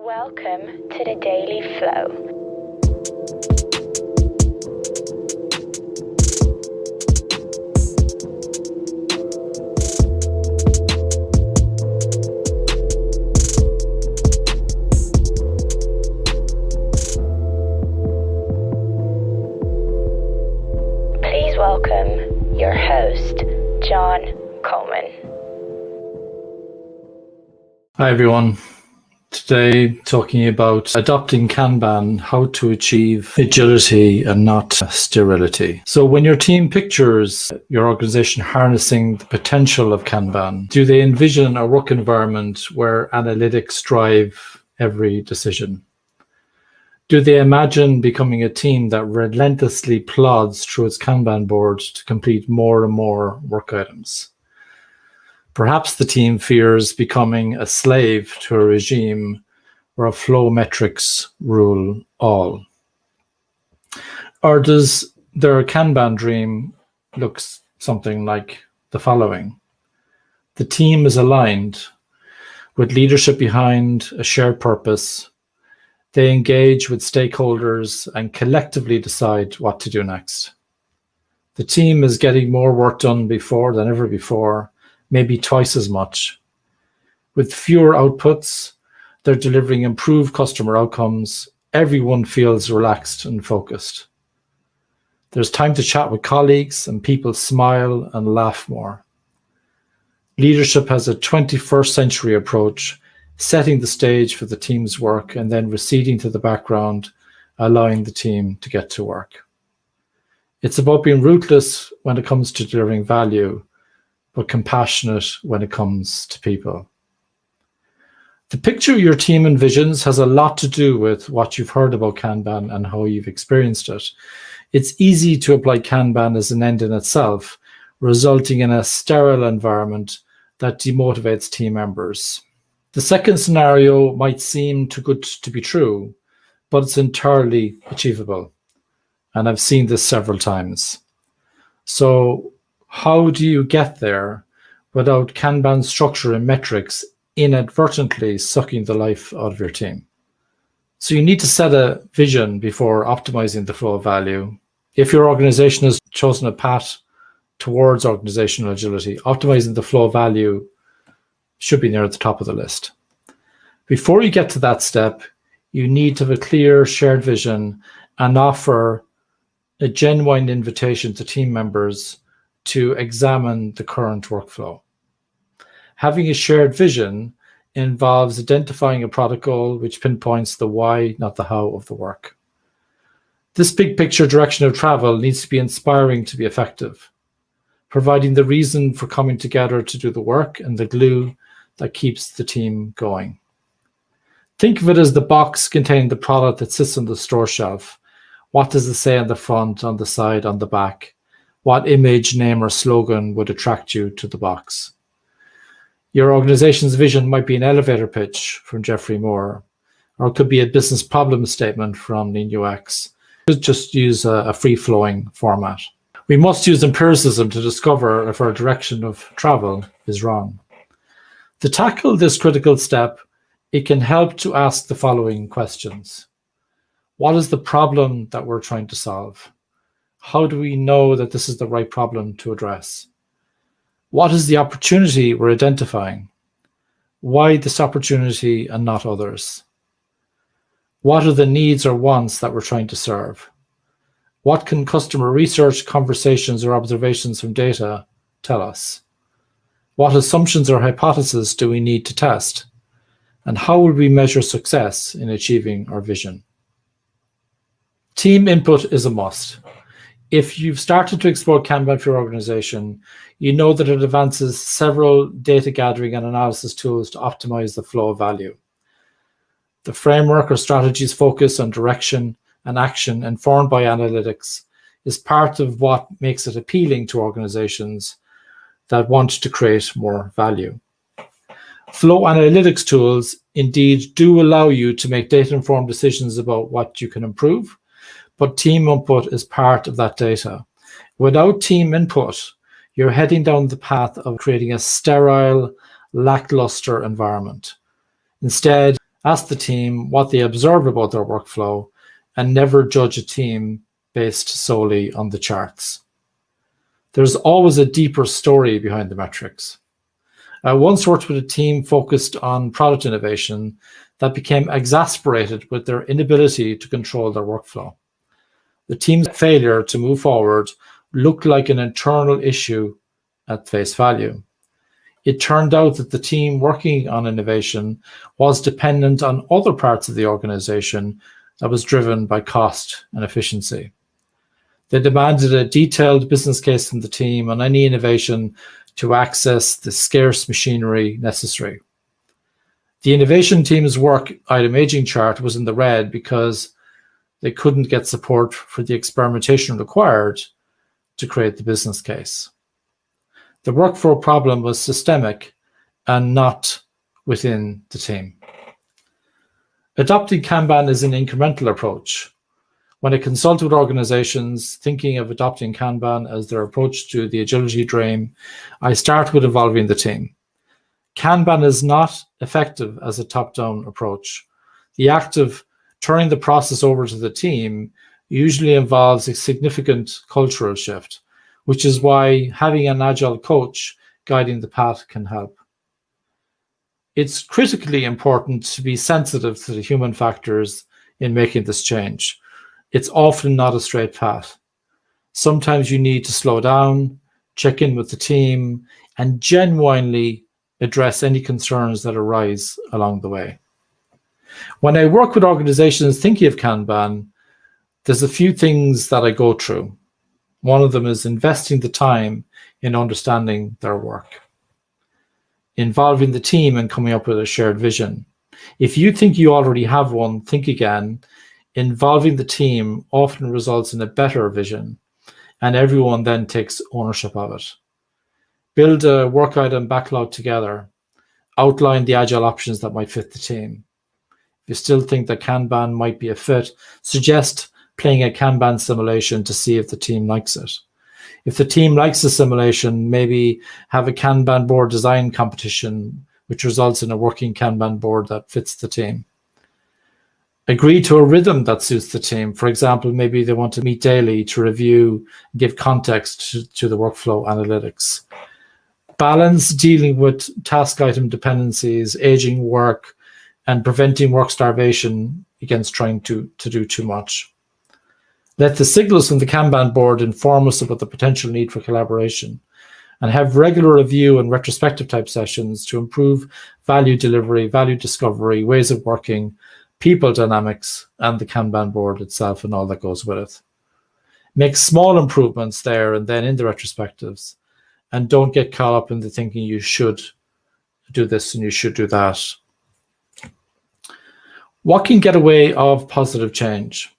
Welcome to the Daily Flow. Please welcome your host, John Coleman. Hi everyone. Today talking about adopting Kanban, how to achieve agility and not sterility. So when your team pictures your organization harnessing the potential of Kanban, do they envision a work environment where analytics drive every decision? Do they imagine becoming a team that relentlessly plods through its Kanban board to complete more and more work items? Perhaps the team fears becoming a slave to a regime where flow metrics rule all. Or does their Kanban dream look something like the following? The team is aligned with leadership behind a shared purpose. They engage with stakeholders and collectively decide what to do next. The team is getting more work done than ever before, maybe twice as much. With fewer outputs, they're delivering improved customer outcomes. Everyone feels relaxed and focused. There's time to chat with colleagues and people smile and laugh more. Leadership has a 21st century approach, setting the stage for the team's work and then receding to the background, allowing the team to get to work. It's about being ruthless when it comes to delivering value, but compassionate when it comes to people. The picture your team envisions has a lot to do with what you've heard about Kanban and how you've experienced it. It's easy to apply Kanban as an end in itself, resulting in a sterile environment that demotivates team members. The second scenario might seem too good to be true, but it's entirely achievable. And I've seen this several times. So how do you get there without Kanban structure and metrics inadvertently sucking the life out of your team? So you need to set a vision before optimizing the flow of value. If your organization has chosen a path towards organizational agility, optimizing the flow of value should be near the top of the list. Before you get to that step, you need to have a clear shared vision and offer a genuine invitation to team members to examine the current workflow. Having a shared vision involves identifying a product goal which pinpoints the why, not the how of the work. This big picture direction of travel needs to be inspiring to be effective, providing the reason for coming together to do the work and the glue that keeps the team going. Think of it as the box containing the product that sits on the store shelf. What does it say on the front, on the side, on the back? What image, name, or slogan would attract you to the box? Your organization's vision might be an elevator pitch from Jeffrey Moore, or it could be a business problem statement from Lean UX. Just use a free-flowing format. We must use empiricism to discover if our direction of travel is wrong. To tackle this critical step, it can help to ask the following questions. What is the problem that we're trying to solve? How do we know that this is the right problem to address? What is the opportunity we're identifying? Why this opportunity and not others? What are the needs or wants that we're trying to serve? What can customer research, conversations, or observations from data tell us? What assumptions or hypotheses do we need to test? And how will we measure success in achieving our vision? Team input is a must. If you've started to explore Kanban for your organization, you know that it advances several data gathering and analysis tools to optimize the flow of value. The framework or strategy's focus on direction and action informed by analytics is part of what makes it appealing to organizations that want to create more value. Flow analytics tools indeed do allow you to make data-informed decisions about what you can improve, but team input is part of that data. Without team input, you're heading down the path of creating a sterile, lackluster environment. Instead, Ask the team what they observe about their workflow, and never judge a team based solely on the charts. There's always a deeper story behind the metrics. I once worked with a team focused on product innovation that became exasperated with their inability to control their workflow. The team's failure to move forward looked like an internal issue at face value. It turned out that the team working on innovation was dependent on other parts of the organization that was driven by cost and efficiency. They demanded a detailed business case from the team on any innovation to access the scarce machinery necessary. The innovation team's work item aging chart was in the red because they couldn't get support for the experimentation required to create the business case. The workflow problem was systemic and not within the team. Adopting Kanban is an incremental approach. When I consult with organizations thinking of adopting Kanban as their approach to the agility dream, I start with involving the team. Kanban is not effective as a top-down approach. The act of turning the process over to the team usually involves a significant cultural shift, which is why having an agile coach guiding the path can help. It's critically important to be sensitive to the human factors in making this change. It's often not a straight path. Sometimes you need to slow down, check in with the team, and genuinely address any concerns that arise along the way. When I work with organizations thinking of Kanban, there's a few things that I go through. One of them is investing the time in understanding their work, involving the team and coming up with a shared vision. If you think you already have one, think again. Involving the team often results in a better vision, and everyone then takes ownership of it. Build a work item backlog together. Outline the agile options that might fit the team. If you still think that Kanban might be a fit, suggest playing a Kanban simulation to see if the team likes it. If the team likes the simulation, maybe have a Kanban board design competition, which results in a working Kanban board that fits the team. Agree to a rhythm that suits the team. For example, maybe they want to meet daily to review, give context to the workflow analytics. Balance dealing with task item dependencies, aging work, and preventing work starvation against trying to do too much. Let the signals from the Kanban board inform us about the potential need for collaboration, and have regular review and retrospective type sessions to improve value delivery, value discovery, ways of working, people dynamics, and the Kanban board itself and all that goes with it. Make small improvements there and then in the retrospectives, and don't get caught up in the thinking you should do this and you should do that. What can get away of positive change?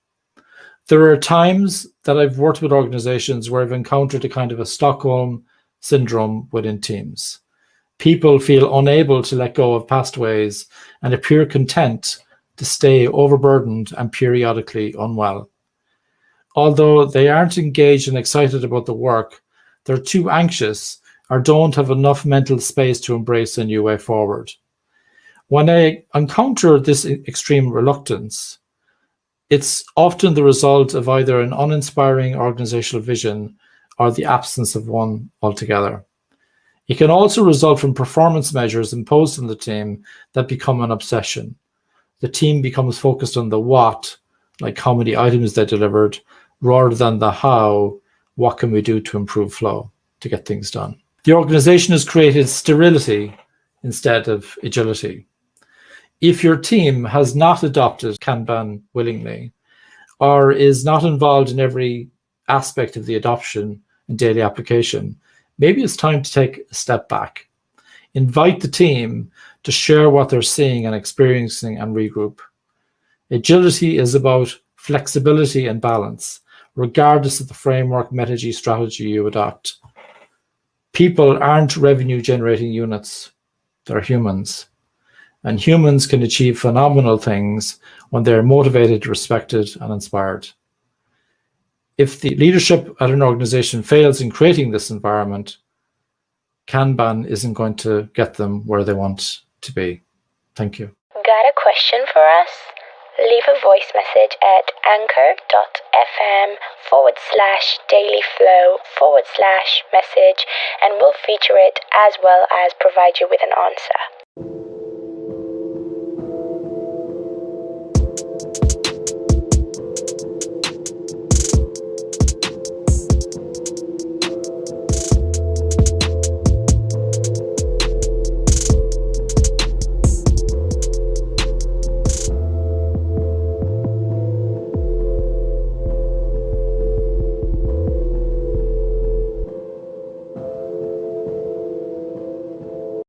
There are times that I've worked with organizations where I've encountered a kind of a Stockholm syndrome within teams. People feel unable to let go of past ways and appear content to stay overburdened and periodically unwell. Although they aren't engaged and excited about the work, they're too anxious or don't have enough mental space to embrace a new way forward. When I encounter this extreme reluctance, it's often the result of either an uninspiring organizational vision or the absence of one altogether. It can also result from performance measures imposed on the team that become an obsession. The team becomes focused on the what, like how many items they delivered, rather than the how, what can we do to improve flow, to get things done. The organization has created sterility instead of agility. If your team has not adopted Kanban willingly, or is not involved in every aspect of the adoption and daily application, maybe it's time to take a step back. Invite the team to share what they're seeing and experiencing and regroup. Agility is about flexibility and balance, regardless of the framework, methodology, strategy you adopt. People aren't revenue-generating units, they're humans. And humans can achieve phenomenal things when they're motivated, respected, and inspired. If the leadership at an organization fails in creating this environment, Kanban isn't going to get them where they want to be. Thank you. Got a question for us? Leave a voice message at anchor.fm/dailyflow/message and we'll feature it as well as provide you with an answer.